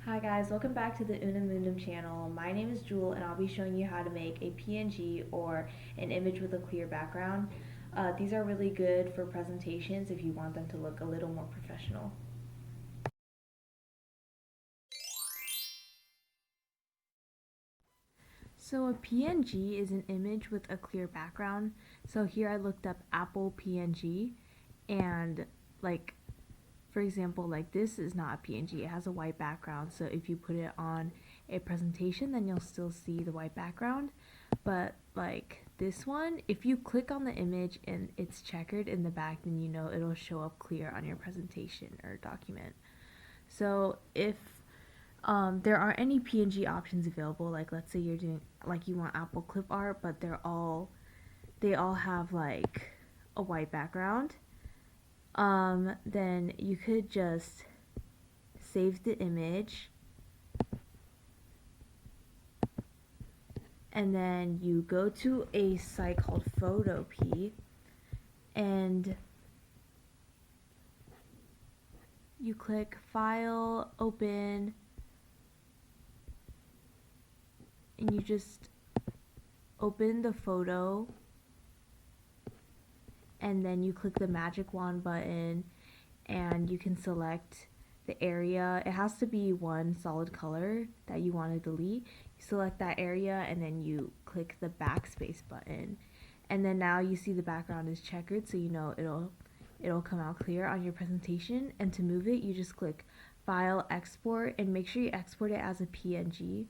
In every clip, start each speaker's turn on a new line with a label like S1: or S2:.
S1: Hi guys, welcome back to the Unamundum channel. My name is Jewel and I'll be showing you how to make a PNG or an image with a clear background. These are really good for presentations if you want them to look a little more professional. So a PNG is an image with a clear background. So here I looked up Apple PNG and like for example, like this is not a PNG, it has a white background, so if you put it on a presentation then you'll still see the white background. But like this one, if you click on the image and it's checkered in the back, then you know it'll show up clear on your presentation or document. So if there aren't any PNG options available, like let's say you're doing like you want Apple clip art, but they all have like a white background, then you could just save the image and then you go to a site called Photopea and you click File, Open, and you just open the photo and then you click the magic wand button and you can select the area. It has to be one solid color that you want to delete. You select that area and then you click the backspace button, and then now you see the background is checkered, so you know it'll come out clear on your presentation. And to move it, you just click File, Export, and make sure you export it as a PNG,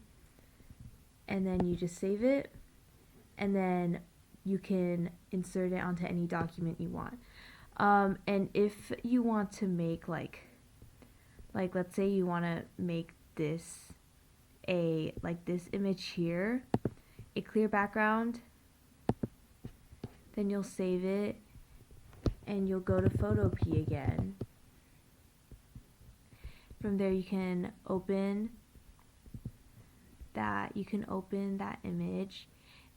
S1: and then you just save it, and then you can insert it onto any document you want. And if you want to make like let's say you want to make this this image here a clear background, then you'll save it and you'll go to Photopea again. From there you can open that image,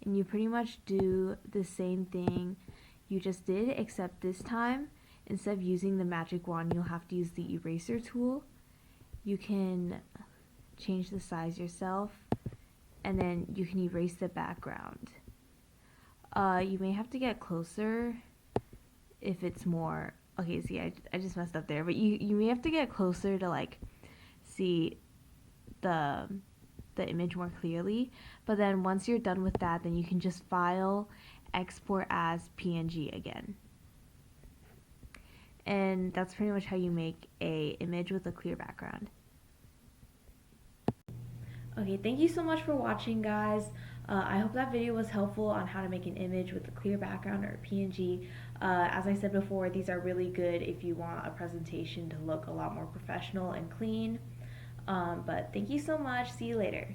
S1: and you pretty much do the same thing you just did, except this time instead of using the magic wand you'll have to use the eraser tool. You can change the size yourself and then you can erase the background. You may have to get closer if it's more, okay, see, I just messed up there, but you may have to get closer to like see the image more clearly. But then once you're done with that, then you can just file, export as PNG again. And that's pretty much how you make a image with a clear background. Okay, thank you so much for watching, guys. I hope that video was helpful on how to make an image with a clear background or a PNG. As I said before, these are really good if you want a presentation to look a lot more professional and clean. But thank you so much. See you later.